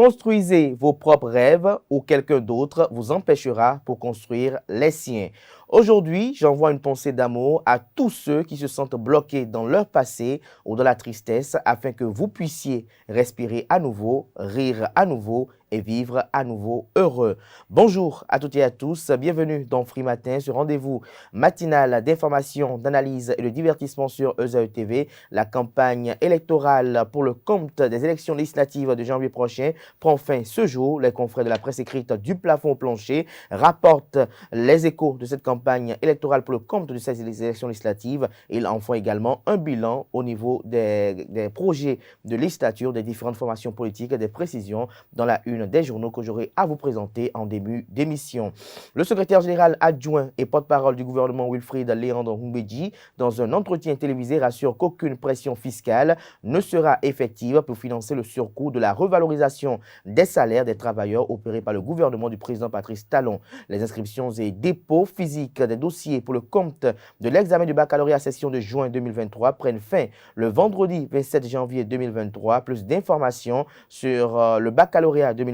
Construisez vos propres rêves ou quelqu'un d'autre vous empêchera pour construire les siens. Aujourd'hui, j'envoie une pensée d'amour à tous ceux qui se sentent bloqués dans leur passé ou dans la tristesse afin que vous puissiez respirer à nouveau, rire à nouveau et vivre à nouveau heureux. Bonjour à toutes et à tous, bienvenue dans Free Matin, ce rendez-vous matinal d'information, d'analyse et de divertissement sur ESAE TV. La campagne électorale pour le compte des élections législatives de janvier prochain prend fin ce jour. Les confrères de la presse écrite du plafond au plancher rapportent les échos de cette campagne électorale pour le compte de ces élections législatives. Ils en font également un bilan au niveau des projets de législature des différentes formations politiques et des précisions dans la une des journaux que j'aurai à vous présenter en début d'émission. Le secrétaire général adjoint et porte-parole du gouvernement Wilfried Léandre Ngoumbedji, dans un entretien télévisé, rassure qu'aucune pression fiscale ne sera effective pour financer le surcoût de la revalorisation des salaires des travailleurs opérés par le gouvernement du président Patrice Talon. Les inscriptions et dépôts physiques des dossiers pour le compte de l'examen du baccalauréat session de juin 2023 prennent fin le vendredi 27 janvier 2023. Plus d'informations sur le baccalauréat 2023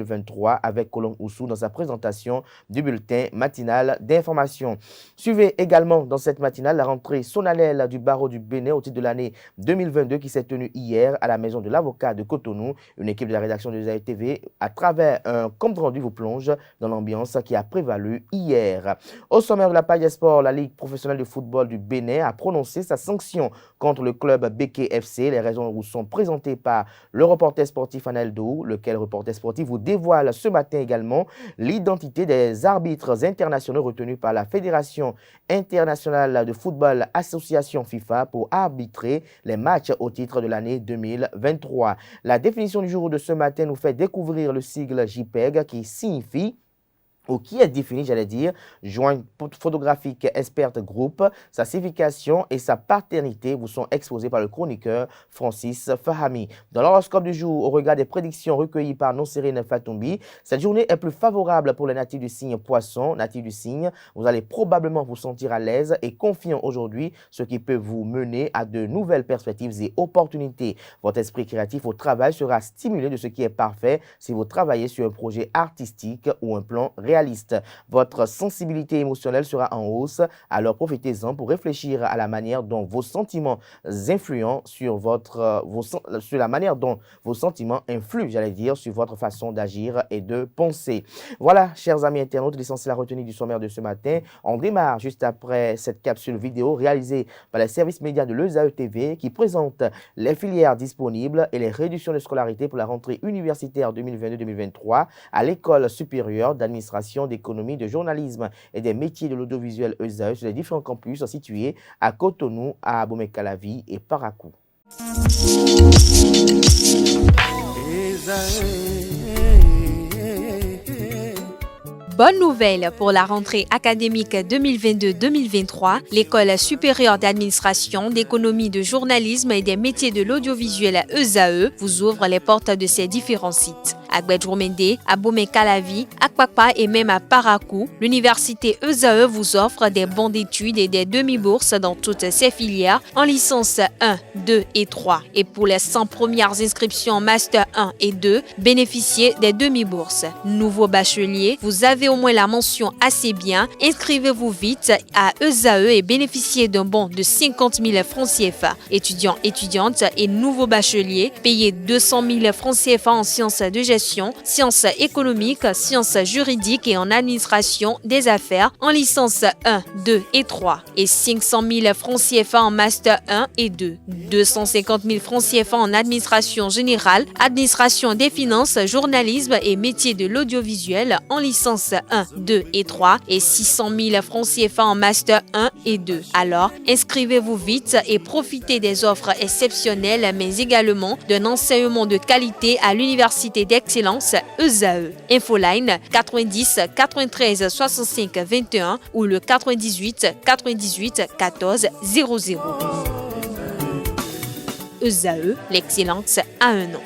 avec Colombe Oussou dans sa présentation du bulletin matinal d'information. Suivez également dans cette matinale la rentrée solennelle du barreau du Bénin au titre de l'année 2022 qui s'est tenue hier à la maison de l'avocat de Cotonou. Une équipe de la rédaction de ESAE TV, à travers un compte rendu, vous plonge dans l'ambiance qui a prévalu hier. Au sommaire de la page des sports, la Ligue professionnelle de football du Bénin a prononcé sa sanction contre le club Béké FC. Les raisons vous sont présentées par le reporter sportif Anel Dou, lequel reporter sportif vous dévoile ce matin également l'identité des arbitres internationaux retenus par la Fédération internationale de football association FIFA pour arbitrer les matchs au titre de l'année 2023. La définition du jour de ce matin nous fait découvrir le sigle JPEG qui signifie ou qui est défini, j'allais dire, Joint photographique expert groupe. Sa signification et sa paternité vous sont exposés par le chroniqueur Francis Fahami. Dans l'horoscope du jour, au regard des prédictions recueillies par Nonsérine Fatoumbi, cette journée est plus favorable pour les natifs du signe Poisson. Natifs du signe, vous allez probablement vous sentir à l'aise et confiant aujourd'hui, ce qui peut vous mener à de nouvelles perspectives et opportunités. Votre esprit créatif au travail sera stimulé de ce qui est parfait si vous travaillez sur un projet artistique ou un plan réaliste. Votre sensibilité émotionnelle sera en hausse, alors profitez-en pour réfléchir à la manière dont vos sentiments influent sur sur la manière dont vos sentiments influent, j'allais dire, sur votre façon d'agir et de penser. Voilà, chers amis internautes, l'essentiel à retenir du sommaire de ce matin. On démarre juste après cette capsule vidéo réalisée par les services médias de l'ESAE TV qui présente les filières disponibles et les réductions de scolarité pour la rentrée universitaire 2022-2023 à l'école supérieure d'administration, d'économie, de journalisme et des métiers de l'audiovisuel ESAE sur les différents campus situés à Cotonou, à Abomey-Calavi et Parakou. Bonne nouvelle pour la rentrée académique 2022-2023. L'École supérieure d'administration, d'économie, de journalisme et des métiers de l'audiovisuel ESAE vous ouvre les portes de ses différents sites. À Gbedjourmende, à Abomey-Calavi, à Kpakpa et même à Parakou, l'université ESAE vous offre des bons d'études et des demi-bourses dans toutes ses filières en licence 1, 2 et 3. Et pour les 100 premières inscriptions en master 1 et 2, bénéficiez des demi-bourses. Nouveau bachelier, vous avez au moins la mention assez bien. Inscrivez-vous vite à ESAE et bénéficiez d'un bon de 50 000 francs CFA. Étudiants, étudiantes et nouveaux bacheliers, payez 200 000 francs CFA en sciences de gestion, sciences économiques, sciences juridiques et en administration des affaires en licence 1, 2 et 3 et 500 000 francs CFA en master 1 et 2, 250 000 francs CFA en administration générale, administration des finances, journalisme et métiers de l'audiovisuel en licence 1, 2 et 3 et 600 000 francs CFA en master 1 et 2. Alors, inscrivez-vous vite et profitez des offres exceptionnelles mais également d'un enseignement de qualité à l'université d'excellence ESAE. Infoline 90 93 65 21 ou le 98 98 14 00. ESAE, l'excellence à un nom.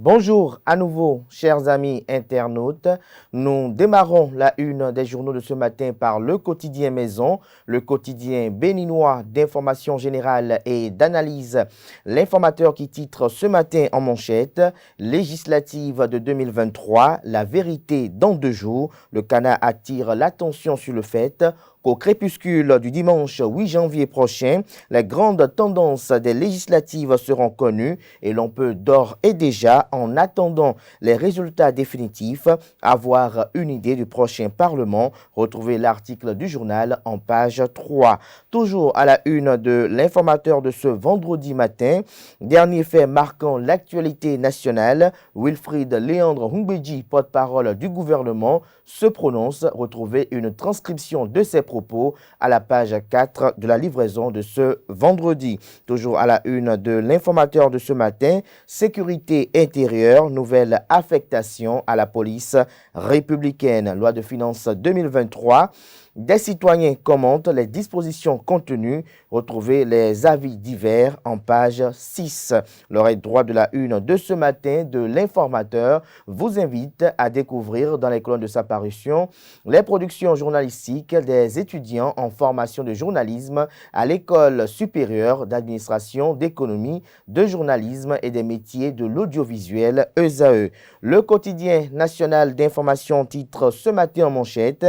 Bonjour à nouveau, chers amis internautes. Nous démarrons la une des journaux de ce matin par le quotidien Maison, le quotidien béninois d'information générale et d'analyse. L'informateur qui titre ce matin en manchette, législative de 2023, la vérité dans 2 jours. Le CANA attire l'attention sur le fait qu'au crépuscule du dimanche 8 janvier prochain, les grandes tendances des législatives seront connues et l'on peut d'ores et déjà, en attendant les résultats définitifs, avoir une idée du prochain Parlement. Retrouvez l'article du journal en page 3. Toujours à la une de l'informateur de ce vendredi matin, dernier fait marquant l'actualité nationale, Wilfried Léandre Humbedji, porte-parole du gouvernement, se prononce. Retrouvez une transcription de ses propos à la page 4 de la livraison de ce vendredi. Toujours à la une de l'informateur de ce matin, sécurité intérieure, nouvelle affectation à la police républicaine. Loi de finances 2023. Des citoyens commentent les dispositions contenues. Retrouvez les avis divers en page 6. L'oreille droite de la une de ce matin de l'informateur vous invite à découvrir dans les colonnes de sa parution les productions journalistiques des étudiants en formation de journalisme à l'École supérieure d'administration, d'économie, de journalisme et des métiers de l'audiovisuel ESAE. Le quotidien national d'information titre ce matin en manchette: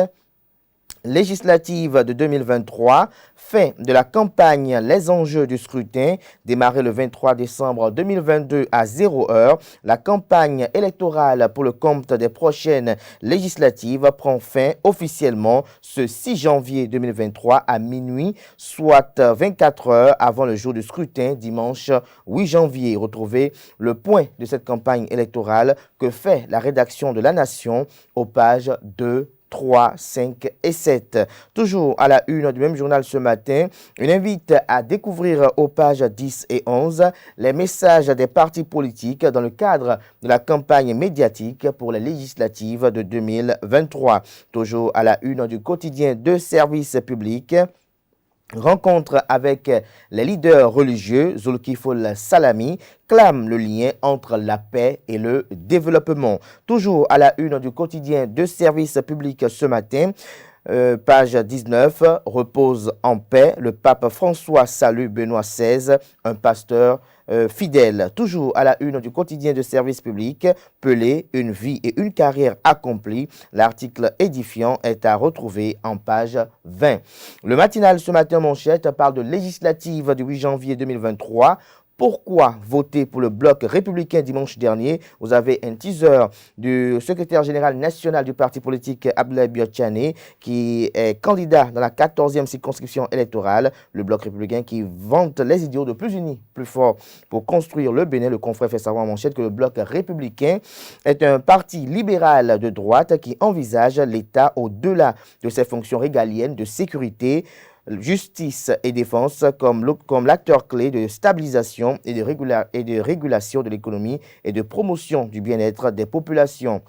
législative de 2023, fin de la campagne Les enjeux du scrutin, démarré le 23 décembre 2022 à 0h. La campagne électorale pour le compte des prochaines législatives prend fin officiellement ce 6 janvier 2023 à minuit, soit 24 heures avant le jour du scrutin, dimanche 8 janvier. Retrouvez le point de cette campagne électorale que fait la rédaction de La Nation aux pages 2, 3, 5 et 7. Toujours à la une du même journal ce matin, une invite à découvrir aux pages 10 et 11 les messages des partis politiques dans le cadre de la campagne médiatique pour les législatives de 2023. Toujours à la une du quotidien de service public. Rencontre avec les leaders religieux, Zulkiful Salami clame le lien entre la paix et le développement. Toujours à la une du quotidien de service public ce matin, page 19, repose en paix. Le pape François salue Benoît XVI, un pasteur fidèle. Toujours à la une du quotidien de service public, Pelé, une vie et une carrière accomplie. L'article édifiant est à retrouver en page 20. Le matinal ce matin manchette parle de législative du 8 janvier 2023. Pourquoi voter pour le bloc républicain dimanche dernier? Vous avez un teaser du secrétaire général national du parti politique Abdoulaye Biotchane qui est candidat dans la 14e circonscription électorale. Le bloc républicain qui vante les idéaux de plus unis, plus forts pour construire le Bénin. Le confrère fait savoir en manchette que le bloc républicain est un parti libéral de droite qui envisage l'État au-delà de ses fonctions régaliennes de sécurité, justice et défense comme l'acteur clé de stabilisation et de régulation de l'économie et de promotion du bien-être des populations.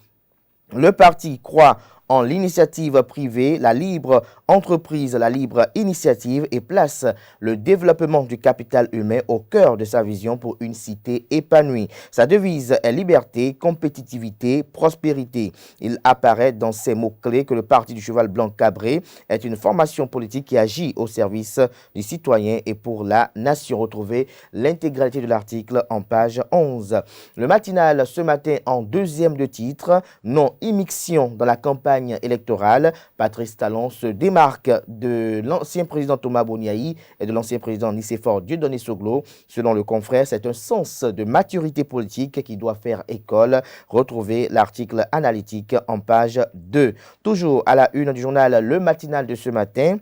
Le parti croit en l'initiative privée, la libre entreprise, la libre initiative et place le développement du capital humain au cœur de sa vision pour une cité épanouie. Sa devise est liberté, compétitivité, prospérité. Il apparaît dans ces mots-clés que le Parti du Cheval Blanc Cabré est une formation politique qui agit au service du citoyen et pour la nation. Retrouvez l'intégralité de l'article en page 11. Le matinal ce matin en deuxième de titre, non-immixtion dans la campagne électorale. Patrice Talon se démarque de l'ancien président Thomas Boniaï et de l'ancien président Nicéphore Dieudonné Soglo. Selon le confrère, c'est un sens de maturité politique qui doit faire école. Retrouvez l'article analytique en page 2. Toujours à la une du journal Le Matinal de ce matin.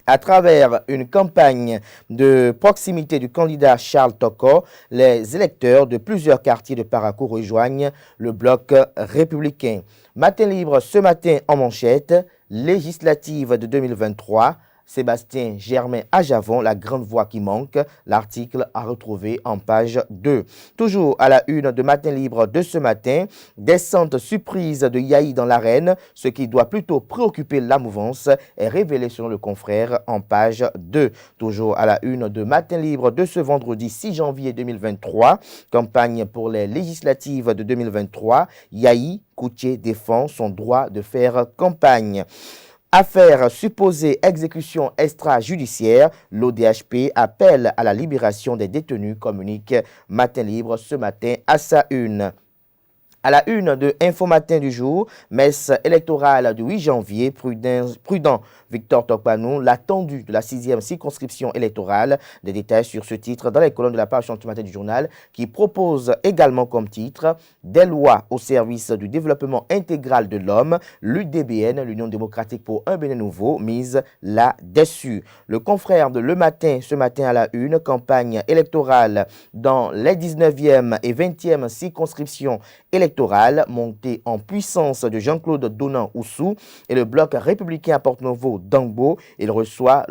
À travers une campagne de proximité du candidat Charles Toko, les électeurs de plusieurs quartiers de Parakou rejoignent le bloc républicain. Matin libre ce matin en manchette, législative de 2023, Sébastien Germain à Javon, la grande voix qui manque. L'article à retrouver en page 2. Toujours à la une de Matin Libre de ce matin, descente surprise de Yahi dans l'arène, ce qui doit plutôt préoccuper la mouvance est révélé selon le confrère en page 2. Toujours à la une de Matin Libre de ce vendredi 6 janvier 2023, campagne pour les législatives de 2023, Yahi Koutié défend son droit de faire campagne. Affaire supposée exécution extrajudiciaire, l'ODHP appelle à la libération des détenus, communique Matin Libre ce matin à sa une. À la une de Info Matin du jour, messe électorale du 8 janvier, prudent Victor Tokpanou, l'attendu de la 6e circonscription électorale. Des détails sur ce titre dans les colonnes de la page du matin du journal qui propose également comme titre des lois au service du développement intégral de l'homme. L'UDBN, l'Union démocratique pour un Bénin nouveau, mise là-dessus. Le confrère de Le Matin, ce matin à la une, campagne électorale dans les 19e et 20e circonscriptions électorales montée en puissance de Jean-Claude Donan-Oussou et le bloc républicain à Porte-Novo d'Angbo. Il reçoit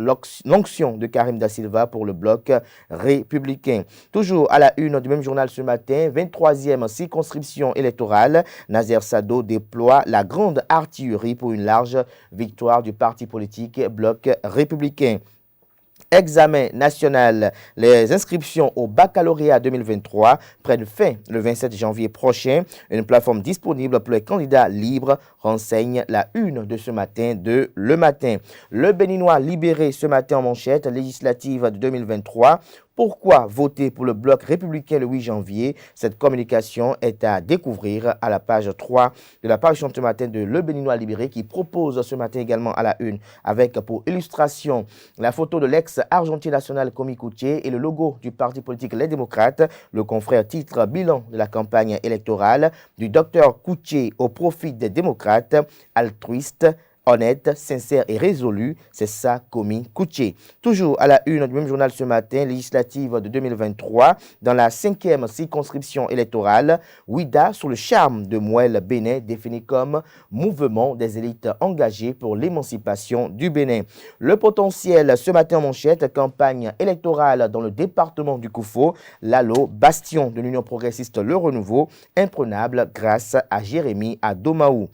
l'onction de Karim Da Silva pour le bloc républicain. Toujours à la une du même journal ce matin, 23e circonscription électorale, Nazer Sado déploie la grande artillerie pour une large victoire du parti politique bloc républicain. Examen national, les inscriptions au baccalauréat 2023 prennent fin le 27 janvier prochain. Une plateforme disponible pour les candidats libres renseigne la une de ce matin de Le Matin. Le Béninois libéré ce matin en manchette législative de 2023. Pourquoi voter pour le bloc républicain le 8 janvier? Cette communication est à découvrir à la page 3 de la page ce matin de Le Béninois libéré qui propose ce matin également à la une avec pour illustration la photo de l'ex-Argentine national Komi Koutié et le logo du parti politique Les Démocrates. Le confrère titre bilan de la campagne électorale du docteur Koutié au profit des démocrates, altruiste, honnête, sincère et résolu, c'est ça, Komi Koutié. Toujours à la une du même journal ce matin, législative de 2023, dans la 5e circonscription électorale, Ouida sous le charme de Mouel Bénin, défini comme mouvement des élites engagées pour l'émancipation du Bénin. Le potentiel ce matin en manchette, campagne électorale dans le département du Koufo, Lalo, bastion de l'Union progressiste Le Renouveau, imprenable grâce à Jérémy Adomaou.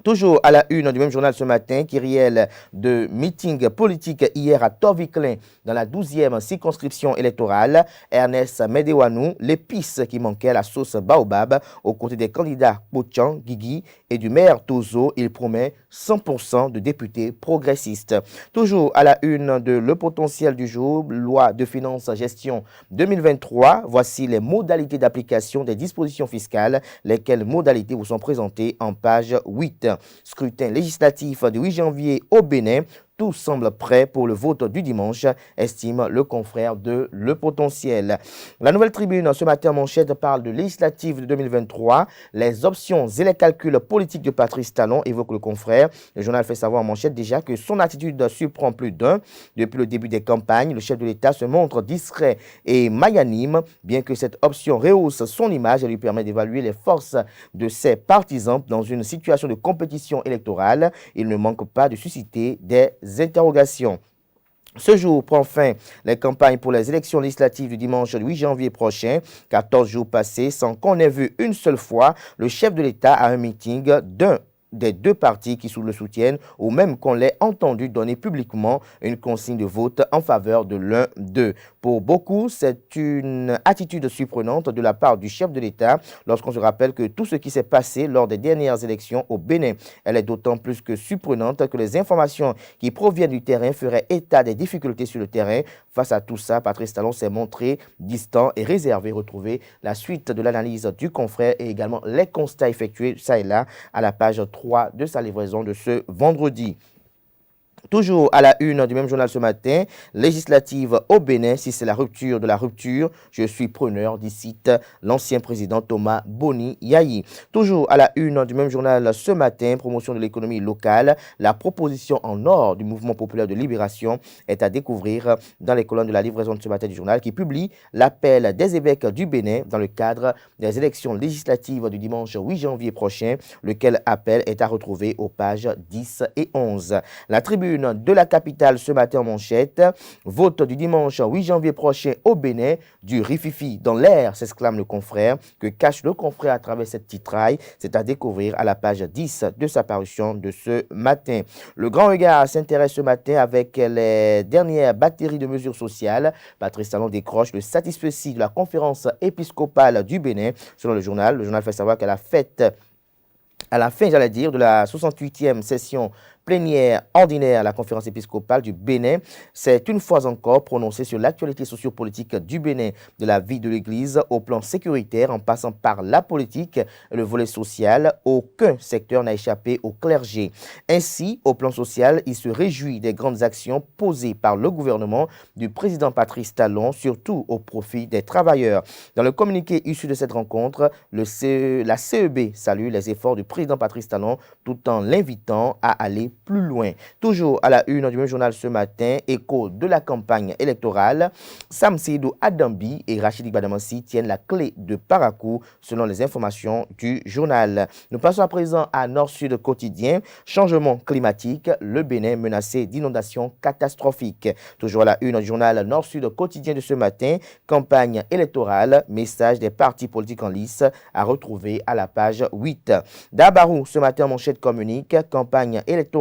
Toujours à la une du même journal ce matin, kyrielle de meeting politique hier à Torviklin dans la 12e circonscription électorale. Ernest Medewanou, l'épice qui manquait à la sauce Baobab, aux côtés des candidats Pochang, Guigui et du maire Tozo. Il promet 100% de députés progressistes. Toujours à la une de Le Potentiel du jour, loi de finances gestion 2023. Voici les modalités d'application des dispositions fiscales, lesquelles modalités vous sont présentées en page 8. Scrutin législatif du 8 janvier au Bénin. Tout semble prêt pour le vote du dimanche, estime le confrère de Le Potentiel. La Nouvelle Tribune, ce matin, manchette, parle de législative de 2023. Les options et les calculs politiques de Patrice Talon, évoque le confrère. Le journal fait savoir en manchette déjà que son attitude surprend plus d'un. Depuis le début des campagnes, le chef de l'État se montre discret et magnanime. Bien que cette option rehausse son image, elle lui permet d'évaluer les forces de ses partisans dans une situation de compétition électorale. Il ne manque pas de susciter des interrogations. Ce jour prend fin les campagnes pour les élections législatives du dimanche 8 janvier prochain. 14 jours passés sans qu'on ait vu une seule fois le chef de l'État à un meeting des deux partis qui le soutiennent ou même qu'on l'ait entendu donner publiquement une consigne de vote en faveur de l'un d'eux. Pour beaucoup, c'est une attitude surprenante de la part du chef de l'État lorsqu'on se rappelle que tout ce qui s'est passé lors des dernières élections au Bénin, elle est d'autant plus que surprenante que les informations qui proviennent du terrain feraient état des difficultés sur le terrain. Face à tout ça, Patrice Talon s'est montré distant et réservé. Retrouver la suite de l'analyse du confrère et également les constats effectués ça et là à la page 3 de sa livraison de ce vendredi. Toujours à la une du même journal ce matin, législative au Bénin, si c'est la rupture de la rupture, je suis preneur, dit l'ancien président Thomas Boni Yahi. Toujours à la une du même journal ce matin, promotion de l'économie locale, la proposition en or du mouvement populaire de libération est à découvrir dans les colonnes de la livraison de ce matin du journal qui publie l'appel des évêques du Bénin dans le cadre des élections législatives du dimanche 8 janvier prochain, lequel appel est à retrouver aux pages 10 et 11. La tribune une de la capitale ce matin en manchette. Vote du dimanche 8 janvier prochain au Bénin, du rififi dans l'air, s'exclame le confrère. Que cache le confrère à travers cette titraille? C'est à découvrir à la page 10 de sa parution de ce matin. Le Grand Regard s'intéresse ce matin avec les dernières batteries de mesures sociales. Patrice Talon décroche le satisfecit de la conférence épiscopale du Bénin. Selon le journal fait savoir qu'à la fin, de la 68e session plénière ordinaire à la conférence épiscopale du Bénin, c'est une fois encore prononcé sur l'actualité sociopolitique du Bénin, de la vie de l'Église au plan sécuritaire en passant par la politique et le volet social. Aucun secteur n'a échappé au clergé. Ainsi, au plan social, il se réjouit des grandes actions posées par le gouvernement du président Patrice Talon, surtout au profit des travailleurs. Dans le communiqué issu de cette rencontre, la CEB salue les efforts du président Patrice Talon tout en l'invitant à aller plus loin. Toujours à la une du même journal ce matin, écho de la campagne électorale, Sam Seydou Adambi et Rachidi Badamassi tiennent la clé de Parakou selon les informations du journal. Nous passons à présent à Nord-Sud quotidien. Changement climatique, le Bénin menacé d'inondations catastrophiques. Toujours à la une du journal Nord-Sud quotidien de ce matin, campagne électorale, message des partis politiques en lice à retrouver à la page 8. Dabarou ce matin en manchette communique, campagne électorale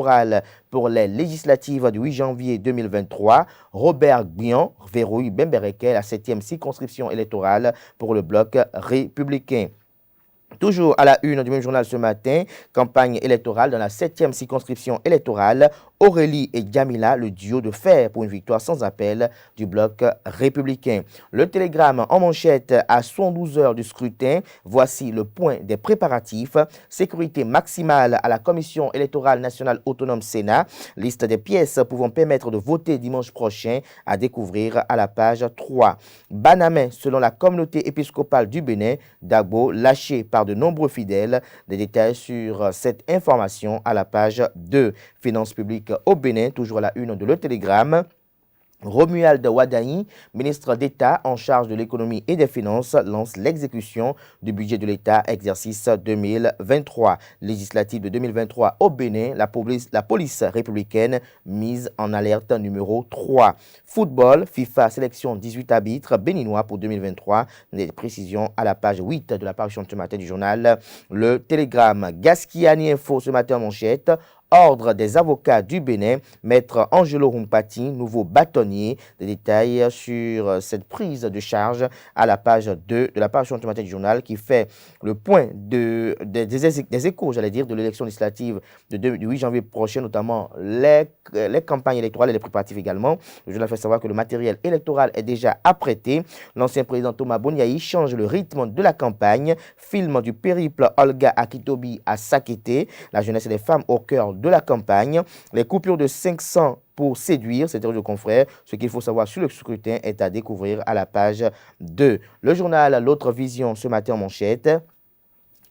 pour les législatives du 8 janvier 2023. Robert Guion verrouille Bembereke, la 7e circonscription électorale pour le bloc républicain. Toujours à la une du même journal ce matin, campagne électorale dans la 7e circonscription électorale, Aurélie et Djamila, le duo de fer pour une victoire sans appel du bloc républicain. Le Télégramme en manchette à 112 heures du scrutin, voici le point des préparatifs. Sécurité maximale à la Commission électorale nationale autonome Sénat, liste des pièces pouvant permettre de voter dimanche prochain à découvrir à la page 3. Banamé, selon la communauté épiscopale du Bénin, Dagbo lâché par de nombreux fidèles. Des détails sur cette information à la page 2. Finances publiques au Bénin, toujours à la une de Le Télégramme. Romuald Wadaï, ministre d'État en charge de l'économie et des finances, lance l'exécution du budget de l'État exercice 2023. Législative de 2023 au Bénin, la police républicaine mise en alerte numéro 3. Football, FIFA sélection 18 arbitres béninois pour 2023. Des précisions à la page 8 de la parution de ce matin du journal Le Télégramme. Gaskiani Info ce matin en manchette. Ordre des avocats du Bénin, maître Angelo Rumpati, nouveau bâtonnier. Des détails sur cette prise de charge à la page 2 de la parution automatique du journal qui fait le point des échos, de l'élection législative du 8 janvier prochain, notamment les campagnes électorales et les préparatifs également. Le journal fait savoir que le matériel électoral est déjà apprêté. L'ancien président Thomas Boniaï change le rythme de la campagne. Film du périple Olga Akitobi à Sakété. La jeunesse et les femmes au cœur de la campagne. Les coupures de 500 pour séduire, c'est le confrère. Ce qu'il faut savoir sur le scrutin est à découvrir à la page 2. Le journal L'Autre Vision ce matin en manchette.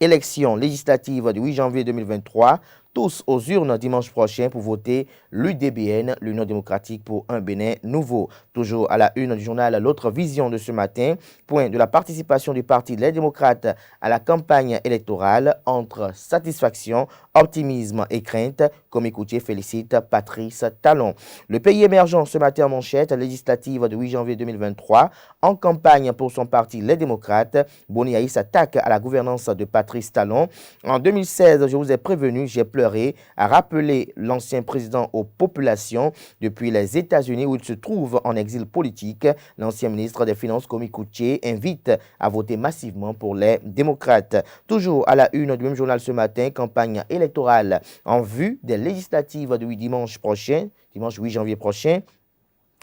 Élection législative du 8 janvier 2023. Tous aux urnes dimanche prochain pour voter l'UDBN, l'Union démocratique pour un Bénin nouveau. Toujours à la une du journal L'Autre Vision de ce matin, point de la participation du Parti Les Démocrates à la campagne électorale entre satisfaction, optimisme et crainte, comme écoutier félicite Patrice Talon. Le pays émergent ce matin en manchette, législative du 8 janvier 2023, en campagne pour son parti Les Démocrates. Boniaï s'attaque à la gouvernance de Patrice Talon. En 2016, je vous ai prévenu, j'ai pleuré, a rappelé l'ancien président aux populations depuis les États-Unis où il se trouve en exil politique. L'ancien ministre des Finances, Komi Koutié, invite à voter massivement pour les démocrates. Toujours à la une du même journal ce matin, campagne électorale en vue des législatives du dimanche 8 janvier prochain.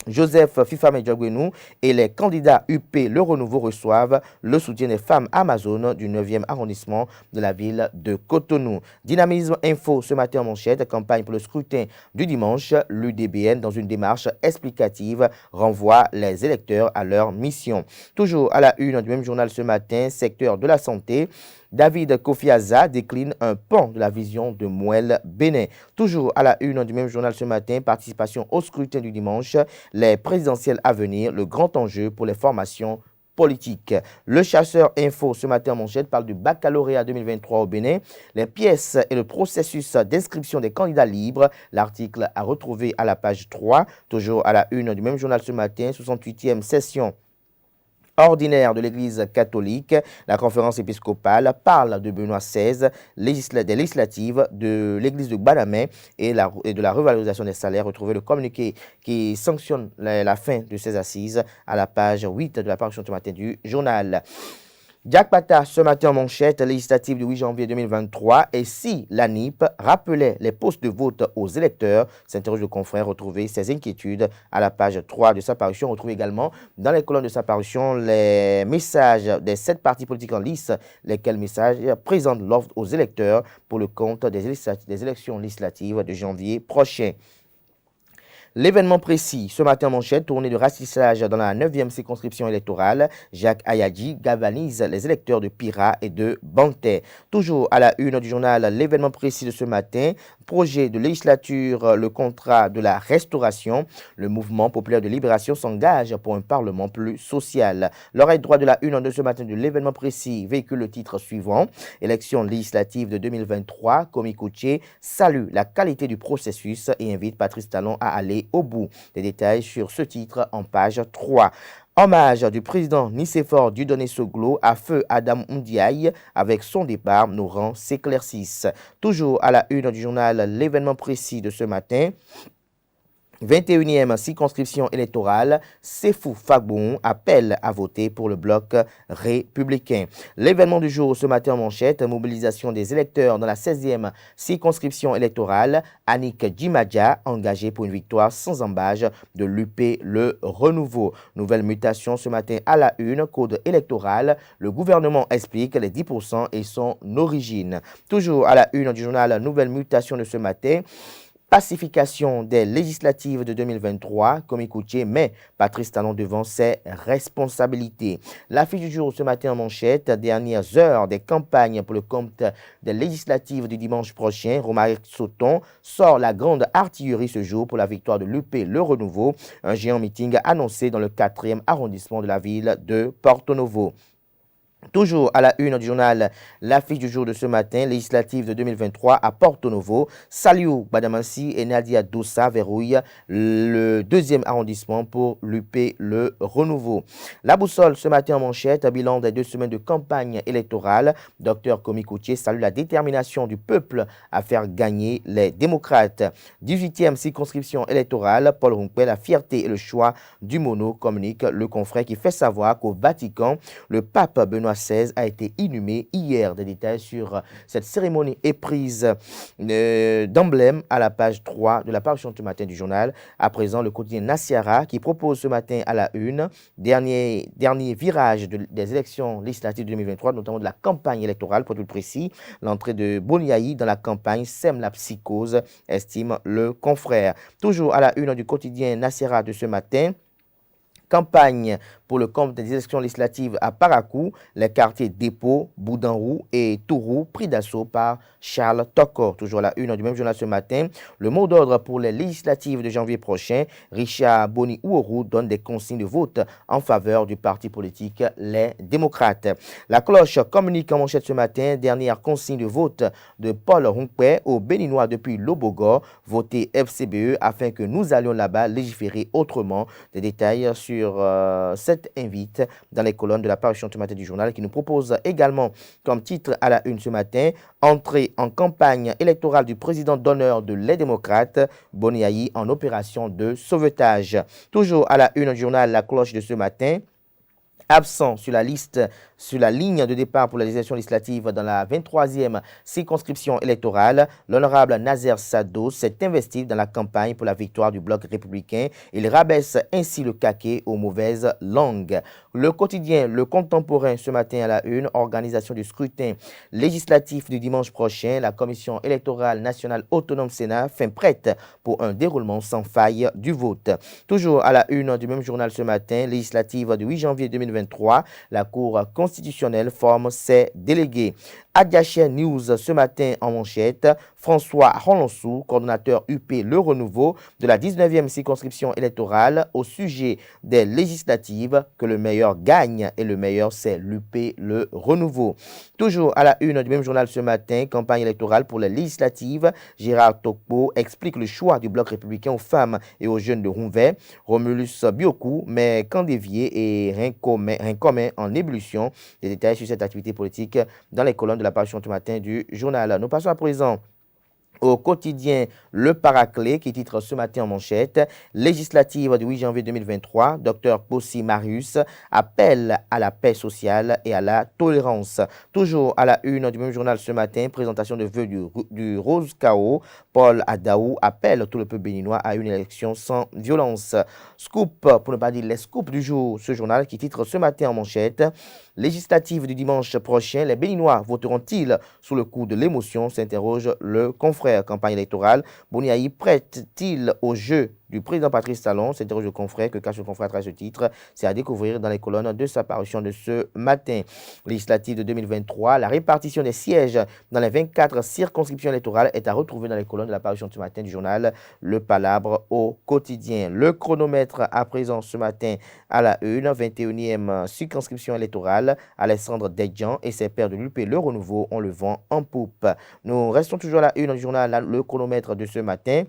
Joseph Fifame Diogwenou et les candidats UP Le Renouveau reçoivent le soutien des femmes Amazon du 9e arrondissement de la ville de Cotonou. Dynamisme Info ce matin en manchette, campagne pour le scrutin du dimanche. L'UDBN, dans une démarche explicative, renvoie les électeurs à leur mission. Toujours à la une du même journal ce matin, secteur de la santé. David Kofiaza décline un pan de la vision de Mouel Bénin. Toujours à la une du même journal ce matin, participation au scrutin du dimanche, les présidentielles à venir, le grand enjeu pour les formations politique. Le Chasseur Info ce matin en manchette parle du baccalauréat 2023 au Bénin, les pièces et le processus d'inscription des candidats libres. L'article à retrouver à la page 3, toujours à la une du même journal ce matin, 68e session ordinaire de l'Église catholique. La conférence épiscopale parle de Benoît XVI, des législatives de l'Église de Gbadamé et de la revalorisation des salaires. Retrouvez le communiqué qui sanctionne la fin de ces assises à la page 8 de la parution ce matin du journal. Jack Pata, ce matin en manchette, législative du 8 janvier 2023. Et si la NIP rappelait les postes de vote aux électeurs, s'interroge le confrère, retrouver ses inquiétudes à la page 3 de sa parution. Retrouvez également dans les colonnes de sa parution les messages des 7 partis politiques en lice, lesquels messages présentent l'offre aux électeurs pour le compte des élections législatives de janvier prochain. L'événement précis, ce matin en manchette, tournée de ratissage dans la 9e circonscription électorale, Jacques Ayadji galvanise les électeurs de Pira et de Bantais. Toujours à la une du journal, l'événement précis de ce matin, projet de législature, le contrat de la restauration. Le mouvement populaire de libération s'engage pour un parlement plus social. L'oreille droite de la une de ce matin de l'événement précis véhicule le titre suivant. Élection législative de 2023, Komi Koutié salue la qualité du processus et invite Patrice Talon à aller au bout. Des détails sur ce titre en page 3. Hommage du président Nicéphore Dieudonné Soglo à feu Adam Ndiaye. Avec son départ, nos rangs s'éclaircissent. Toujours à la une du journal, l'événement précis de ce matin. 21e circonscription électorale, Sefou Fagbon appelle à voter pour le bloc républicain. L'événement du jour ce matin en manchette, mobilisation des électeurs dans la 16e circonscription électorale, Annick Djimadja engagée pour une victoire sans embâche de l'UP Le Renouveau. Nouvelle mutation ce matin à la une, code électoral, le gouvernement explique les 10% et son origine. Toujours à la une du journal, nouvelle mutation de ce matin, pacification des législatives de 2023, Komi Koutié met Patrice Talon devant ses responsabilités. L'affiche du jour ce matin en manchette, dernières heures des campagnes pour le compte des législatives du dimanche prochain. Romaric Sauton sort la grande artillerie ce jour pour la victoire de l'UP Le Renouveau. Un géant meeting annoncé dans le 4e arrondissement de la ville de Porto Novo. Toujours à la une du journal, l'affiche du jour de ce matin, législative de 2023 à Porto Novo, Saliou Badamansi et Nadia Doussa verrouillent le 2e arrondissement pour l'UP Le Renouveau. La boussole ce matin en manchette, bilan des 2 semaines de campagne électorale. Dr Komi Koutié salue la détermination du peuple à faire gagner les démocrates. 18e circonscription électorale, Paul Ronquet, la fierté et le choix du mono, communique le confrère qui fait savoir qu'au Vatican, le pape Benoît XVI a été inhumé hier. Des détails sur cette cérémonie éprise d'emblème à la page 3 de la parution ce matin du journal. À présent, le quotidien Nasiara qui propose ce matin à la une, dernier virage des élections législatives de 2023, notamment de la campagne électorale, pour être plus précis. L'entrée de Boniaï dans la campagne sème la psychose, estime le confrère. Toujours à la une du quotidien Nasiara de ce matin, campagne pour le compte des élections législatives à Parakou, les quartiers Dépôt, Boudanrou et Tourou pris d'assaut par Charles Toko. Toujours à la une du même journal ce matin, le mot d'ordre pour les législatives de janvier prochain, Richard Boni Ouourou donne des consignes de vote en faveur du parti politique Les Démocrates. La cloche communique en manchette ce matin, dernière consigne de vote de Paul Ronquet aux Béninois depuis Lobogo, voter FCBE afin que nous allions là-bas légiférer autrement. Des détails sur cette invite dans les colonnes de la parution ce matin du journal qui nous propose également comme titre à la une ce matin, entrée en campagne électorale du président d'honneur de Les Démocrates, Boniaï en opération de sauvetage. Toujours à la une du journal, la cloche de ce matin, absent sur la ligne de départ pour la législation législative dans la 23e circonscription électorale, l'honorable Nazer Sado s'est investi dans la campagne pour la victoire du bloc républicain. Il rabaisse ainsi le caquet aux mauvaises langues. Le quotidien Le Contemporain ce matin à la une, organisation du scrutin législatif du dimanche prochain, la commission électorale nationale autonome Sénat fin prête pour un déroulement sans faille du vote. Toujours à la une du même journal ce matin, législative du 8 janvier 2023, 2023. La Cour constitutionnelle forme ses délégués. Adiaché News ce matin en manchette, François Rolonsou, coordonnateur UP Le Renouveau de la 19e circonscription électorale au sujet des législatives, que le meilleur gagne et le meilleur c'est l'UP Le Renouveau. Toujours à la une du même journal ce matin, campagne électorale pour les législatives, Gérard Tokpo explique le choix du bloc républicain aux femmes et aux jeunes de Rouvet. Romulus Biokou, mais camp dévié et rien commun en ébullition. Des détails sur cette activité politique dans les colonnes de la parution ce matin du journal. Nous passons à présent au quotidien Le Paraclet qui titre ce matin en manchette législative du 8 janvier 2023, Dr Possi Marius appelle à la paix sociale et à la tolérance. Toujours à la une du même journal ce matin, présentation de vœux du Rose Chaos, Paul Adaou appelle tout le peuple béninois à une élection sans violence. Scoop, pour ne pas dire les scoops du jour, ce journal qui titre ce matin en manchette législative du dimanche prochain, les Béninois voteront-ils sous le coup de l'émotion, s'interroge le confrère. Campagne électorale, Boniaï prête-t-il au jeu du président Patrice Talon, s'interroge le confrère, que cache le confrère à travers ce titre, c'est à découvrir dans les colonnes de sa parution de ce matin. Législative de 2023, la répartition des sièges dans les 24 circonscriptions électorales est à retrouver dans les colonnes de la parution de ce matin du journal Le Palabre au quotidien. Le chronomètre à présent ce matin à la une, 21e circonscription électorale, Alexandre Dejan et ses pairs de l'UP Le Renouveau ont le vent en poupe. Nous restons toujours à la une du journal Le chronomètre de ce matin.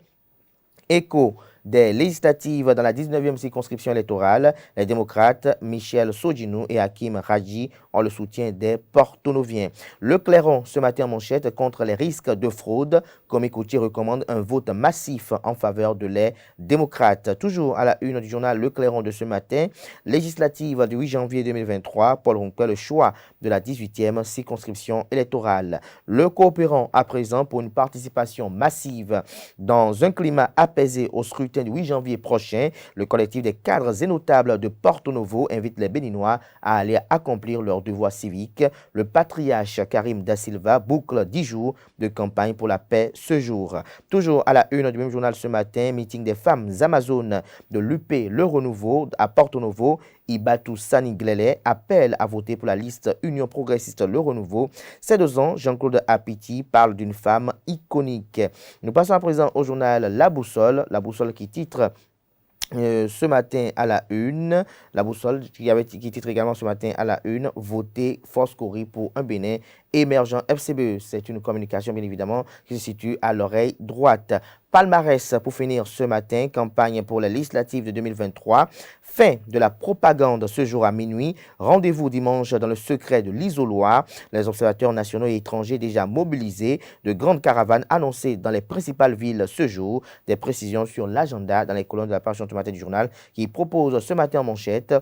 Écho des législatives dans la 19e circonscription électorale, les démocrates Michel Sodjinou et Hakim Raji ont le soutien des Porto-Noviens. Le Clairon, ce matin en manchette, contre les risques de fraude, comme Écoutier recommande un vote massif en faveur de les démocrates. Toujours à la une du journal Le Clairon de ce matin, législative du 8 janvier 2023, Paul Ronquet, le choix de la 18e circonscription électorale. Le Coopérant à présent pour une participation massive dans un climat apaisé au scrutin du 8 janvier prochain. Le collectif des cadres et notables de Porto Novo invite les Béninois à aller accomplir leur devoir civique. Le patriarche Karim Da Silva boucle 10 jours de campagne pour la paix ce jour. Toujours à la une du même journal ce matin, meeting des femmes amazones de l'UP Le Renouveau à Porto Novo. Ibatu Sani-Glele appelle à voter pour la liste Union Progressiste Le Renouveau. Ces 2 ans, Jean-Claude Apiti parle d'une femme iconique. Nous passons à présent au journal La Boussole qui titre ce matin à la une, La Boussole qui titre également ce matin à la une, voter Force Cori pour un Bénin émergent FCBE. C'est une communication bien évidemment qui se situe à l'oreille droite. Palmarès pour finir ce matin, campagne pour les législatives de 2023. Fin de la propagande ce jour à minuit. Rendez-vous dimanche dans le secret de l'isoloir. Les observateurs nationaux et étrangers déjà mobilisés. De grandes caravanes annoncées dans les principales villes ce jour. Des précisions sur l'agenda dans les colonnes de la page ce matin du journal qui propose ce matin en manchette.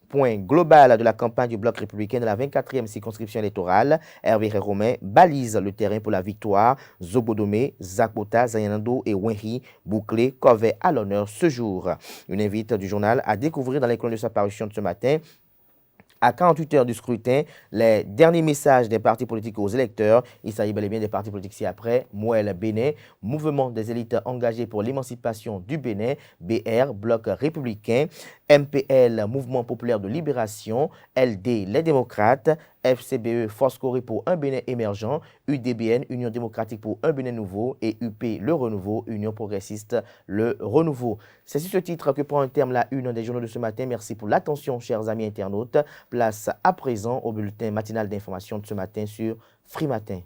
Point global de la campagne du Bloc républicain de la 24e circonscription électorale. Hervé Romain balise le terrain pour la victoire. Zobodome, Zakota, Zayanando et Wenri bouclés corvée à l'honneur ce jour. Une invite du journal à découvrir dans les colonnes de sa parution de ce matin. À 48 heures du scrutin, les derniers messages des partis politiques aux électeurs. Il s'agit bel et bien des partis politiques ci-après. Mouel Bénin, Mouvement des élites engagées pour l'émancipation du Bénin, BR, Bloc républicain, MPL, Mouvement populaire de libération, LD, les démocrates, FCBE, Force Corée pour un Bénin émergent, UDBN, Union démocratique pour un Bénin nouveau et UP, le renouveau, Union progressiste, le renouveau. C'est sur ce titre que prend un terme la une des journaux de ce matin. Merci pour l'attention, chers amis internautes. Place à présent au bulletin matinal d'information de ce matin sur Free Matin.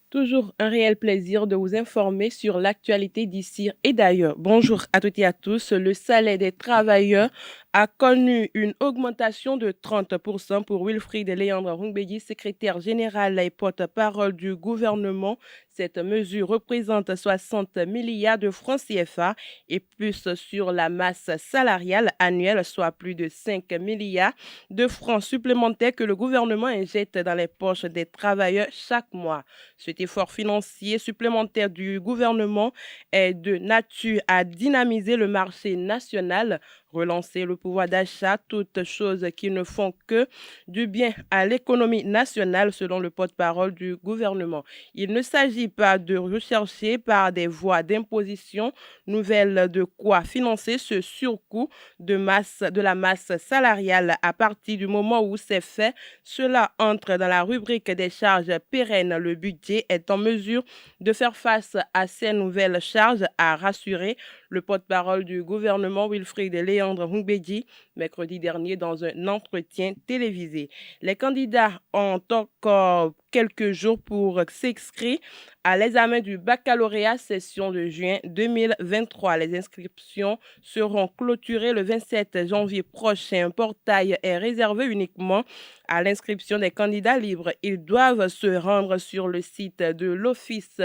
Toujours un réel plaisir de vous informer sur l'actualité d'ici et d'ailleurs. Bonjour à toutes et à tous. Le salaire des travailleurs a connu une augmentation de 30% pour Wilfried Léandre Rungbegi, secrétaire général et porte-parole du gouvernement. Cette mesure représente 60 milliards de francs CFA et plus sur la masse salariale annuelle, soit plus de 5 milliards de francs supplémentaires que le gouvernement injecte dans les poches des travailleurs chaque mois. Cet effort financier supplémentaire du gouvernement est de nature à dynamiser le marché national, relancer le pouvoir d'achat, toutes choses qui ne font que du bien à l'économie nationale, selon le porte-parole du gouvernement. Il ne s'agit pas de rechercher par des voies d'imposition nouvelles de quoi financer ce surcoût de la masse salariale. À partir du moment où c'est fait, cela entre dans la rubrique des charges pérennes. Le budget est en mesure de faire face à ces nouvelles charges, a rassuré le porte-parole du gouvernement Wilfried Léandre Humbedji mercredi dernier dans un entretien télévisé. Les candidats ont encore quelques jours pour s'inscrire à l'examen du baccalauréat session de juin 2023. Les inscriptions seront clôturées le 27 janvier prochain. Un portail est réservé uniquement à l'inscription des candidats libres. Ils doivent se rendre sur le site de l'Office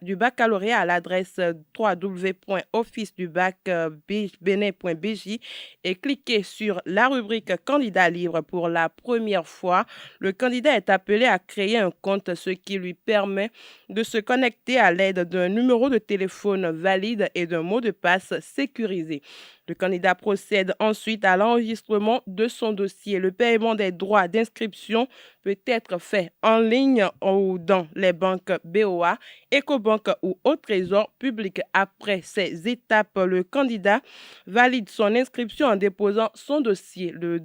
du baccalauréat à l'adresse www.officedubac.benin.bj et cliquer sur la rubrique candidat libre. Pour la première fois, le candidat est appelé à créer un compte, ce qui lui permet de se connecter à l'aide d'un numéro de téléphone valide et d'un mot de passe sécurisé. Le candidat procède ensuite à l'enregistrement de son dossier. Le paiement des droits d'inscription peut être fait en ligne ou dans les banques BOA, Ecobank ou au Trésor public. Après ces étapes, le candidat valide son inscription en déposant son dossier. Le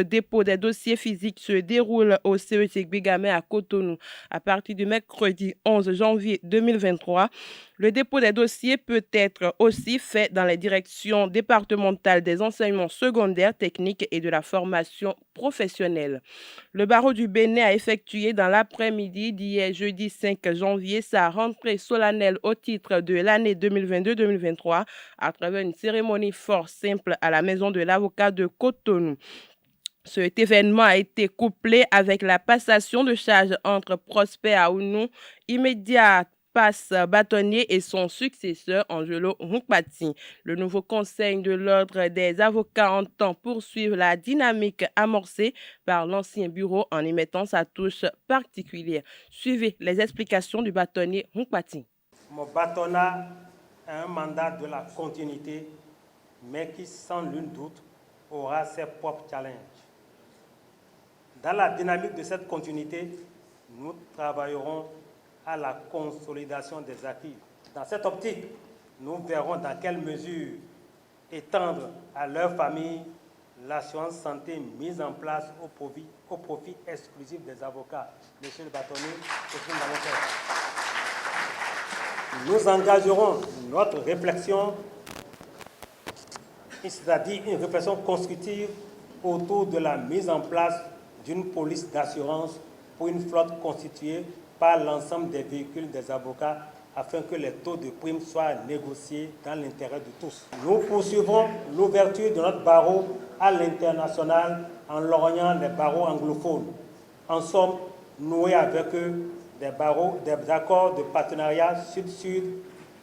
dépôt des dossiers physiques se déroule au CEC Bigamé à Cotonou à partir du mercredi 11 janvier 2023. Le dépôt des dossiers peut être aussi fait dans les directions départementales des enseignements secondaires, techniques et de la formation professionnelle. Le barreau du Bénin a effectué dans l'après-midi d'hier jeudi 5 janvier sa rentrée solennelle au titre de l'année 2022-2023 à travers une cérémonie fort simple à la maison de l'avocat de Cotonou. Cet événement a été couplé avec la passation de charges entre Prosper Aounou, immédiat passe bâtonnier, et son successeur Angelo Hunkpati. Le nouveau conseil de l'ordre des avocats entend poursuivre la dynamique amorcée par l'ancien bureau en y mettant sa touche particulière. Suivez les explications du bâtonnier Hunkpati. Mon bâtonnat a un mandat de la continuité, mais qui, sans nul doute, aura ses propres challenges. Dans la dynamique de cette continuité, nous travaillerons à la consolidation des acquis. Dans cette optique, nous verrons dans quelle mesure étendre à leur famille l'assurance santé mise en place au profit exclusif des avocats. Monsieur le bâtonnier, c'est ce que nous allons faire. Nous engagerons notre réflexion, c'est-à-dire une réflexion constructive autour de la mise en place d'une police d'assurance pour une flotte constituée par l'ensemble des véhicules des avocats afin que les taux de primes soient négociés dans l'intérêt de tous. Nous poursuivrons l'ouverture de notre barreau à l'international en lorgnant les barreaux anglophones. En somme, nouer avec eux des accords de partenariat sud-sud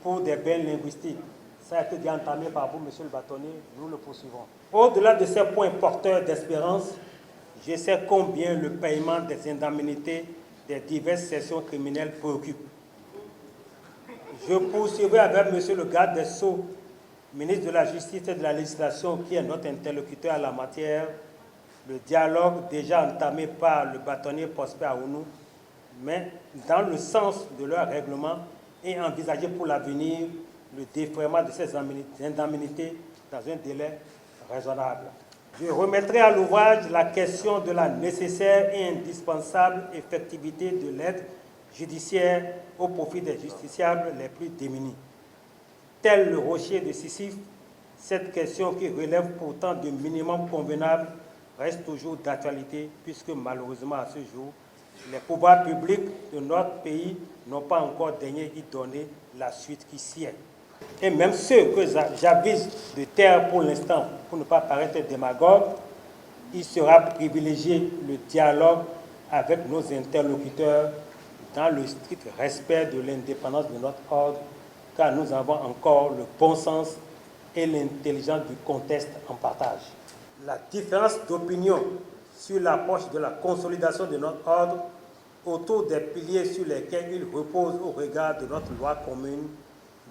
pour des bains linguistiques. Ça a été déjà entamé par vous, monsieur le bâtonnier, nous le poursuivrons. Au-delà de ces points porteurs d'espérance, je sais combien le paiement des indemnités des diverses sessions criminelles préoccupe. Je poursuivrai avec monsieur le garde des Sceaux, ministre de la Justice et de la Législation, qui est notre interlocuteur en la matière, le dialogue déjà entamé par le bâtonnier Prosper Aounou, mais dans le sens de leur règlement et envisager pour l'avenir le défraiement de ces indemnités dans un délai raisonnable. Je remettrai à l'ouvrage la question de la nécessaire et indispensable effectivité de l'aide judiciaire au profit des justiciables les plus démunis. Tel le rocher de Sisyphe, cette question qui relève pourtant du minimum convenable reste toujours d'actualité puisque malheureusement à ce jour, les pouvoirs publics de notre pays n'ont pas encore daigné y donner la suite qui sied. Et même ceux que j'avise de taire pour l'instant, pour ne pas paraître démagogue, il sera privilégié le dialogue avec nos interlocuteurs dans le strict respect de l'indépendance de notre ordre, car nous avons encore le bon sens et l'intelligence du contexte en partage. La différence d'opinion sur l'approche de la consolidation de notre ordre autour des piliers sur lesquels il repose au regard de notre loi commune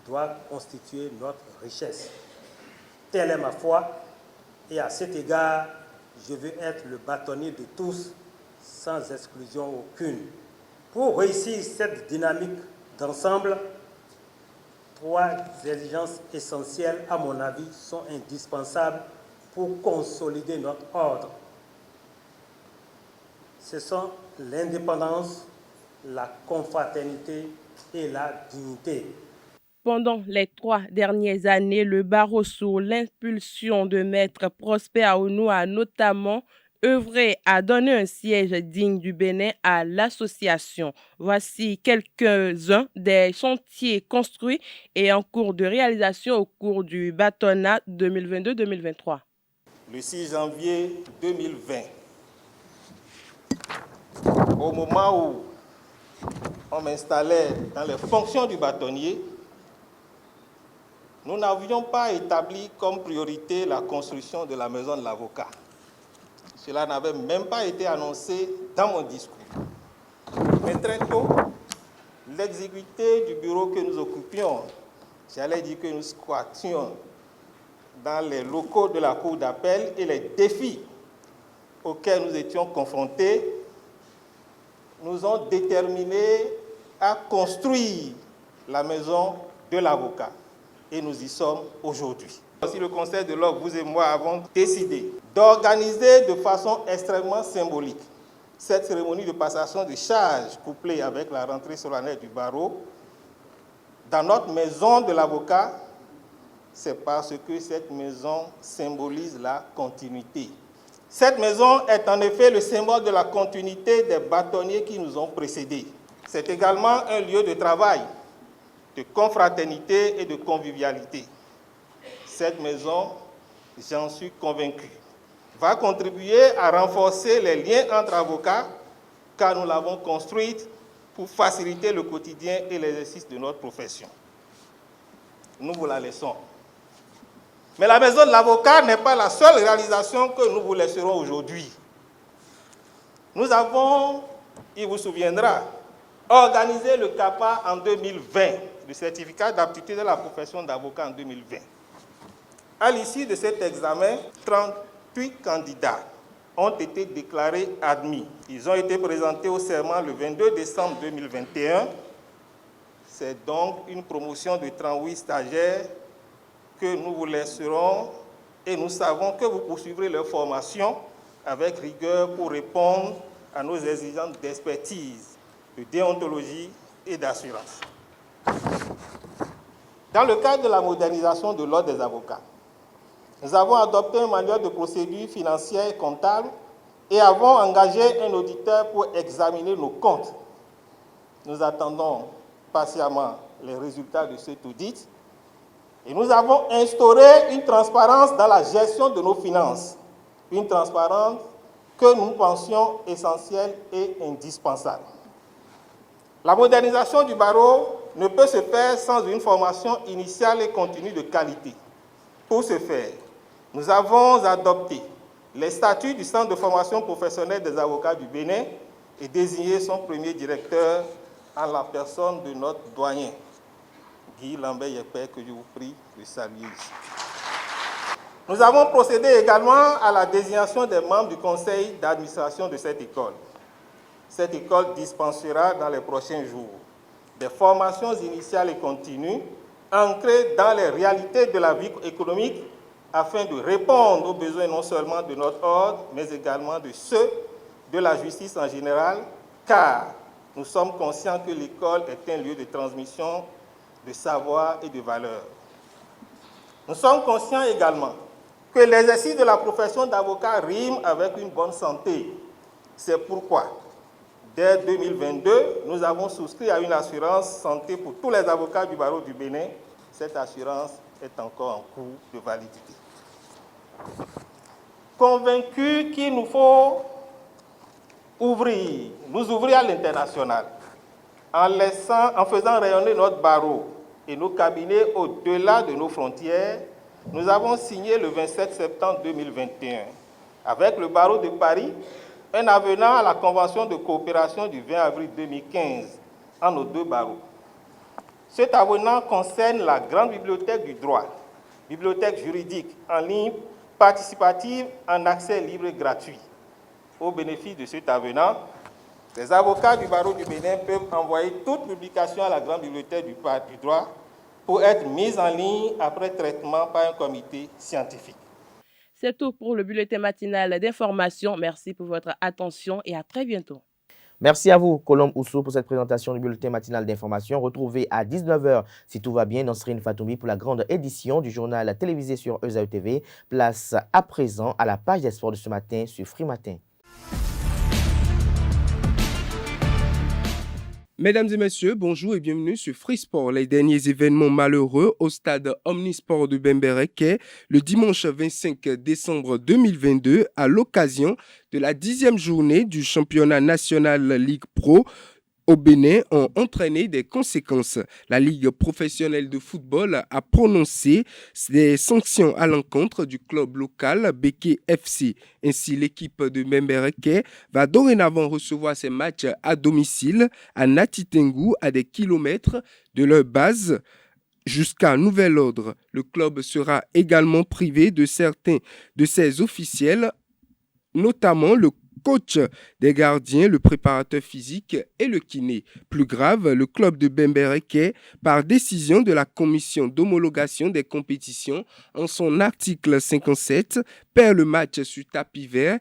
doit constituer notre richesse. Telle est ma foi, et à cet égard, je veux être le bâtonnier de tous, sans exclusion aucune. Pour réussir cette dynamique d'ensemble, 3 exigences essentielles, à mon avis, sont indispensables pour consolider notre ordre. Ce sont l'indépendance, la confraternité et la dignité. Pendant les 3 dernières années, le barreau, sous l'impulsion de Maître Prosper Aounou, a notamment œuvré à donner un siège digne du Bénin à l'association. Voici quelques-uns des chantiers construits et en cours de réalisation au cours du bâtonnat 2022-2023. Le 6 janvier 2020, au moment où on m'installait dans les fonctions du bâtonnier, nous n'avions pas établi comme priorité la construction de la maison de l'avocat. Cela n'avait même pas été annoncé dans mon discours. Mais très tôt, l'exiguïté du bureau que nous occupions, j'allais dire que nous squattions dans les locaux de la Cour d'appel et les défis auxquels nous étions confrontés nous ont déterminés à construire la maison de l'avocat. Et nous y sommes aujourd'hui. Aussi, le Conseil de l'ordre, vous et moi, avons décidé d'organiser de façon extrêmement symbolique cette cérémonie de passation de charges couplée avec la rentrée solennelle du barreau dans notre maison de l'avocat. C'est parce que cette maison symbolise la continuité. Cette maison est en effet le symbole de la continuité des bâtonniers qui nous ont précédés. C'est également un lieu de travail, de confraternité et de convivialité. Cette maison, j'en suis convaincu, va contribuer à renforcer les liens entre avocats, car nous l'avons construite pour faciliter le quotidien et l'exercice de notre profession. Nous vous la laissons. Mais la maison de l'avocat n'est pas la seule réalisation que nous vous laisserons aujourd'hui. Nous avons, il vous souviendra, organisé le CAPA en 2020, le certificat d'aptitude de la profession d'avocat en 2020. À l'issue de cet examen, 38 candidats ont été déclarés admis. Ils ont été présentés au serment le 22 décembre 2021. C'est donc une promotion de 38 stagiaires que nous vous laisserons et nous savons que vous poursuivrez leur formation avec rigueur pour répondre à nos exigences d'expertise, de déontologie et d'assurance. Dans le cadre de la modernisation de l'ordre des avocats, nous avons adopté un manuel de procédure financière et comptable et avons engagé un auditeur pour examiner nos comptes. Nous attendons patiemment les résultats de cet audit et nous avons instauré une transparence dans la gestion de nos finances, une transparence que nous pensions essentielle et indispensable. La modernisation du barreau ne peut se faire sans une formation initiale et continue de qualité. Pour ce faire, nous avons adopté les statuts du Centre de formation professionnelle des avocats du Bénin et désigné son premier directeur en la personne de notre doyen, Guy Lambert-Yepé, que je vous prie de saluer ici. Nous avons procédé également à la désignation des membres du conseil d'administration de cette école. Cette école dispensera dans les prochains jours des formations initiales et continues ancrées dans les réalités de la vie économique afin de répondre aux besoins non seulement de notre ordre, mais également de ceux de la justice en général, car nous sommes conscients que l'école est un lieu de transmission de savoir et de valeurs. Nous sommes conscients également que l'exercice de la profession d'avocat rime avec une bonne santé. C'est pourquoi, dès 2022, nous avons souscrit à une assurance santé pour tous les avocats du barreau du Bénin. Cette assurance est encore en cours de validité. Convaincus qu'il nous faut nous ouvrir à l'international, en faisant rayonner notre barreau et nos cabinets au-delà de nos frontières, nous avons signé le 27 septembre 2021, avec le barreau de Paris, un avenant à la Convention de coopération du 20 avril 2015 entre nos deux barreaux. Cet avenant concerne la grande bibliothèque du droit bibliothèque juridique en ligne, participative en accès libre et gratuit. Au bénéfice de cet avenant, les avocats du barreau du Bénin peuvent envoyer toute publication à la grande bibliothèque du droit pour être mise en ligne après traitement par un comité scientifique. C'est tout pour le bulletin matinal d'information. Merci pour votre attention et à très bientôt. Merci à vous, Colombe Oussou, pour cette présentation du bulletin matinal d'information. Retrouvez à 19h, si tout va bien, Nasrine Fatoumi pour la grande édition du journal télévisé sur ESAE TV. Place à présent à la page des sports de ce matin sur Free Matin. Mesdames et messieurs, bonjour et bienvenue sur Free Sport. Les derniers événements malheureux au stade Omnisport de Bembereke le dimanche 25 décembre 2022 à l'occasion de la 10e journée du championnat national Ligue Pro au Bénin ont entraîné des conséquences. La Ligue professionnelle de football a prononcé des sanctions à l'encontre du club local Beke FC. Ainsi, l'équipe de Bembereke va dorénavant recevoir ses matchs à domicile à Natitengu, à des kilomètres de leur base. Jusqu'à nouvel ordre, le club sera également privé de certains de ses officiels, notamment le coach des gardiens, le préparateur physique et le kiné. Plus grave, le club de Bembereke, par décision de la commission d'homologation des compétitions, en son article 57, perd le match sur tapis vert,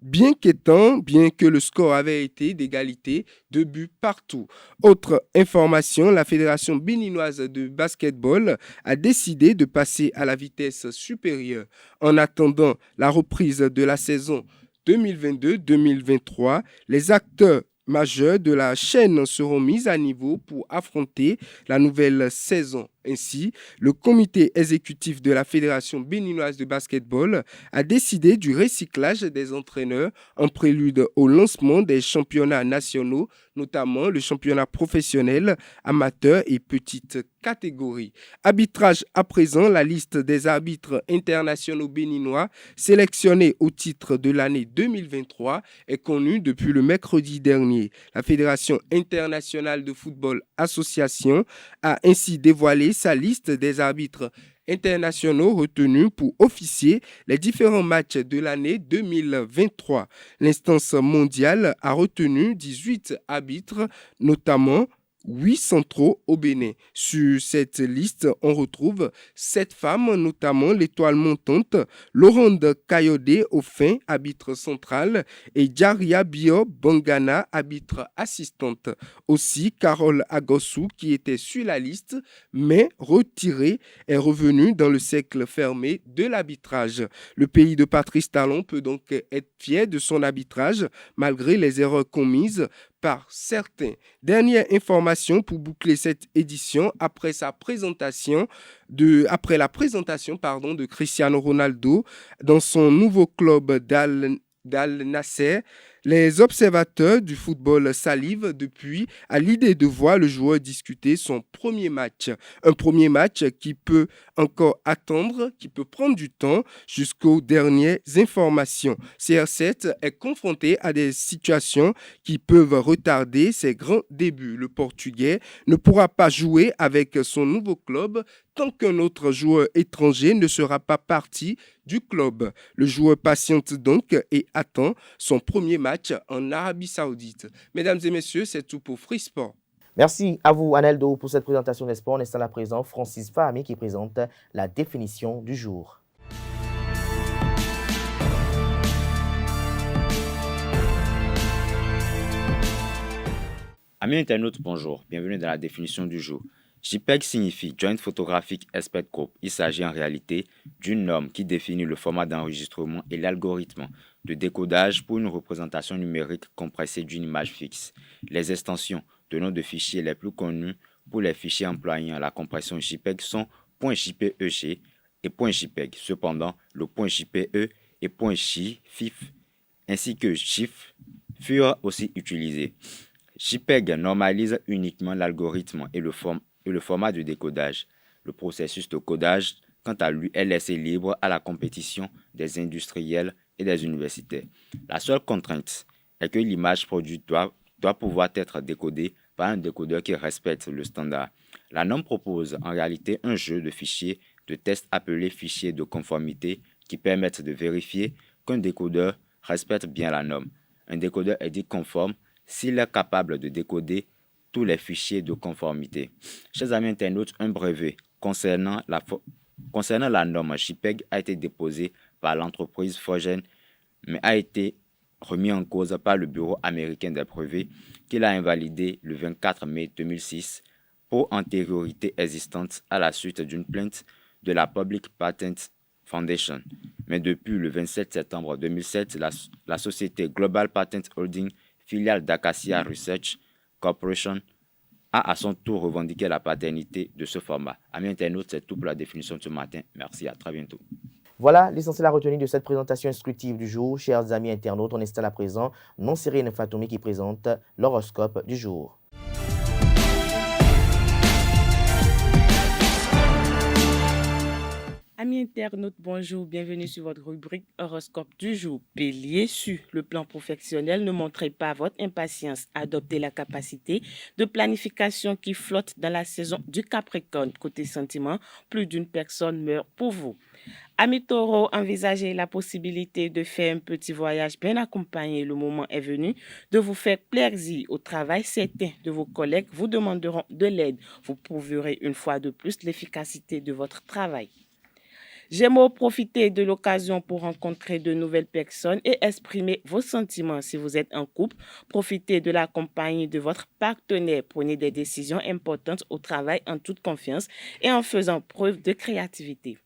bien que le score avait été d'égalité, 2 buts partout. Autre information, la Fédération béninoise de basketball a décidé de passer à la vitesse supérieure. En attendant la reprise de la saison 2022-2023, les acteurs majeurs de la chaîne seront mis à niveau pour affronter la nouvelle saison. Ainsi, le comité exécutif de la Fédération béninoise de basketball a décidé du recyclage des entraîneurs en prélude au lancement des championnats nationaux, notamment le championnat professionnel, amateur et petite catégorie. Arbitrage à présent, la liste des arbitres internationaux béninois sélectionnés au titre de l'année 2023 est connue depuis le mercredi dernier. La Fédération internationale de football association a ainsi dévoilé sa liste des arbitres internationaux retenus pour officier les différents matchs de l'année 2023. L'instance mondiale a retenu 18 arbitres, notamment 8 centraux au Bénin. Sur cette liste, on retrouve 7 femmes, notamment l'étoile montante, Laurende Kayode Ofin, arbitre central, et Jaria Bio Bangana, arbitre assistante. Aussi, Carole Agossou, qui était sur la liste, mais retirée, est revenue dans le cercle fermé de l'arbitrage. Le pays de Patrice Talon peut donc être fier de son arbitrage, malgré les erreurs commises par certains. Dernière information pour boucler cette édition, après la présentation de Cristiano Ronaldo dans son nouveau club d'Al Nasser, les observateurs du football salivent depuis à l'idée de voir le joueur discuter son premier match. Un premier match qui peut encore attendre, qui peut prendre du temps jusqu'aux dernières informations. CR7 est confronté à des situations qui peuvent retarder ses grands débuts. Le Portugais ne pourra pas jouer avec son nouveau club tant qu'un autre joueur étranger ne sera pas parti du club. Le joueur patiente donc et attend son premier match en Arabie Saoudite. Mesdames et messieurs, c'est tout pour Free Sport. Merci à vous, Aneldo, pour cette présentation des sports. On est à présent Francis Fahami qui présente la définition du jour. Amis internautes, bonjour. Bienvenue dans la définition du jour. JPEG signifie Joint Photographic Expert Group. Il s'agit en réalité d'une norme qui définit le format d'enregistrement et l'algorithme de décodage pour une représentation numérique compressée d'une image fixe. Les extensions de noms de fichiers les plus connues pour les fichiers employant la compression JPEG sont .jpeg et .jpeg. Cependant, le .jpe et .jfif ainsi que GIF furent aussi utilisés. JPEG normalise uniquement l'algorithme et le format de décodage. Le processus de codage, quant à lui, est laissé libre à la compétition des industriels et des universités. La seule contrainte est que l'image produite doit pouvoir être décodée par un décodeur qui respecte le standard. La norme propose en réalité un jeu de fichiers de tests appelés fichiers de conformité qui permettent de vérifier qu'un décodeur respecte bien la norme. Un décodeur est dit conforme s'il est capable de décoder tous les fichiers de conformité. Chers amis internautes, un brevet concernant la norme JPEG a été déposé par l'entreprise Fogen, mais a été remis en cause par le Bureau américain des brevets qui l'a invalidé le 24 mai 2006 pour antériorité existante à la suite d'une plainte de la Public Patent Foundation. Mais depuis le 27 septembre 2007, la société Global Patent Holding, filiale d'Acacia Research Corporation, a à son tour revendiqué la paternité de ce format. Amis internautes, c'est tout pour la définition de ce matin. Merci, à très bientôt. Voilà l'essentiel à retenir de cette présentation instructive du jour. Chers amis internautes, on installe à présent Non-Sérine Fatoumi qui présente l'horoscope du jour. Amis internautes, bonjour, bienvenue sur votre rubrique horoscope du jour. Bélier, sur le plan professionnel, ne montrez pas votre impatience. Adoptez la capacité de planification qui flotte dans la saison du Capricorne. Côté sentiment, plus d'une personne meurt pour vous. Amis taureaux, envisagez la possibilité de faire un petit voyage bien accompagné. Le moment est venu de vous faire plaisir au travail. Certains de vos collègues vous demanderont de l'aide. Vous prouverez une fois de plus l'efficacité de votre travail. Gémeaux, profitez de l'occasion pour rencontrer de nouvelles personnes et exprimer vos sentiments. Si vous êtes en couple, profitez de la compagnie de votre partenaire. Prenez des décisions importantes au travail en toute confiance et en faisant preuve de créativité.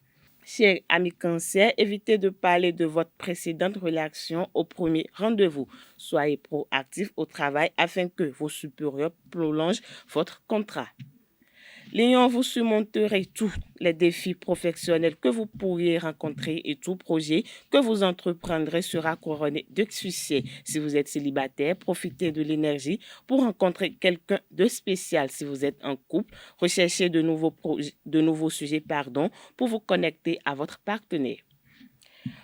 Chers amis Cancer, évitez de parler de votre précédente relation au premier rendez-vous. Soyez proactifs au travail afin que vos supérieurs prolongent votre contrat. Lion, vous surmonterez tous les défis professionnels que vous pourriez rencontrer et tout projet que vous entreprendrez sera couronné de succès. Si vous êtes célibataire, profitez de l'énergie pour rencontrer quelqu'un de spécial. Si vous êtes en couple, recherchez de nouveaux sujets pour vous connecter à votre partenaire.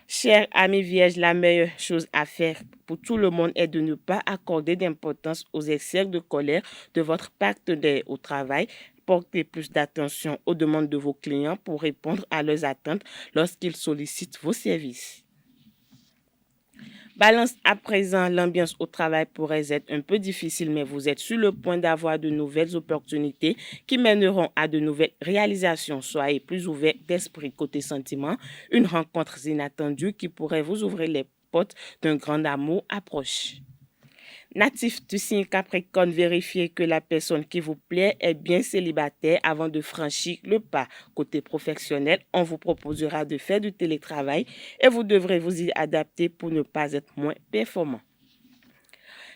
Chers amis vierges, la meilleure chose à faire pour tout le monde est de ne pas accorder d'importance aux excès de colère de votre partenaire au travail. Portez plus d'attention aux demandes de vos clients pour répondre à leurs attentes lorsqu'ils sollicitent vos services. Balance, à présent, l'ambiance au travail pourrait être un peu difficile, mais vous êtes sur le point d'avoir de nouvelles opportunités qui mèneront à de nouvelles réalisations. Soyez plus ouvert d'esprit. Côté sentiment, une rencontre inattendue qui pourrait vous ouvrir les portes d'un grand amour approche. Natif du signe Capricorne, vérifiez que la personne qui vous plaît est bien célibataire avant de franchir le pas. Côté professionnel, on vous proposera de faire du télétravail et vous devrez vous y adapter pour ne pas être moins performant.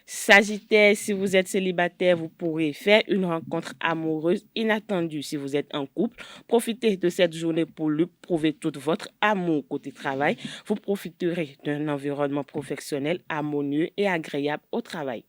Sagittaire, si vous êtes célibataire, vous pourrez faire une rencontre amoureuse inattendue. Si vous êtes en couple, profitez de cette journée pour lui prouver tout votre amour. Côté travail, vous profiterez d'un environnement professionnel harmonieux et agréable au travail.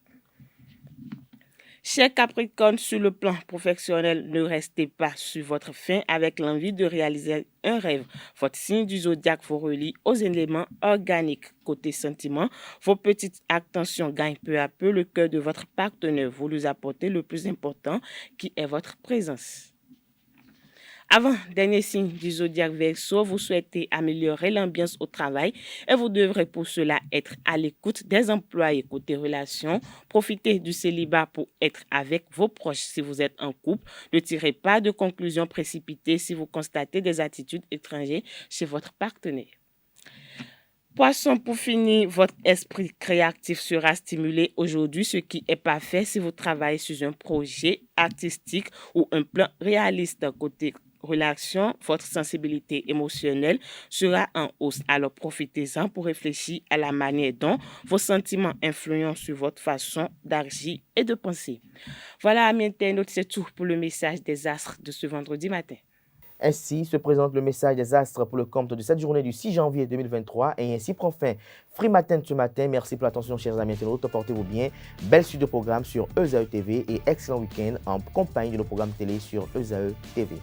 Chers Capricorne, sur le plan professionnel, ne restez pas sur votre faim avec l'envie de réaliser un rêve. Votre signe du zodiaque vous relie aux éléments organiques. Côté sentiment, vos petites attentions gagnent peu à peu le cœur de votre partenaire. Vous lui apportez le plus important qui est votre présence. Avant, dernier signe du zodiaque Verseau, vous souhaitez améliorer l'ambiance au travail et vous devrez pour cela être à l'écoute des employés. Côté relations, profitez du célibat pour être avec vos proches. Si vous êtes en couple, ne tirez pas de conclusions précipitées si vous constatez des attitudes étrangères chez votre partenaire. Poisson, pour finir, votre esprit créatif sera stimulé aujourd'hui, ce qui est parfait si vous travaillez sur un projet artistique ou un plan réaliste. Côté relation, votre sensibilité émotionnelle sera en hausse. Alors profitez-en pour réfléchir à la manière dont vos sentiments influencent sur votre façon d'agir et de penser. Voilà, amis internautes, c'est tout pour le message des astres de ce vendredi matin. Ainsi se présente le message des astres pour le compte de cette journée du 6 janvier 2023 et ainsi prend fin Free Matin de ce matin. Merci pour l'attention, chers amis internautes. Portez-vous bien. Belle suite de programmes sur ESAE TV et excellent week-end en compagnie de nos programmes télé sur ESAE TV.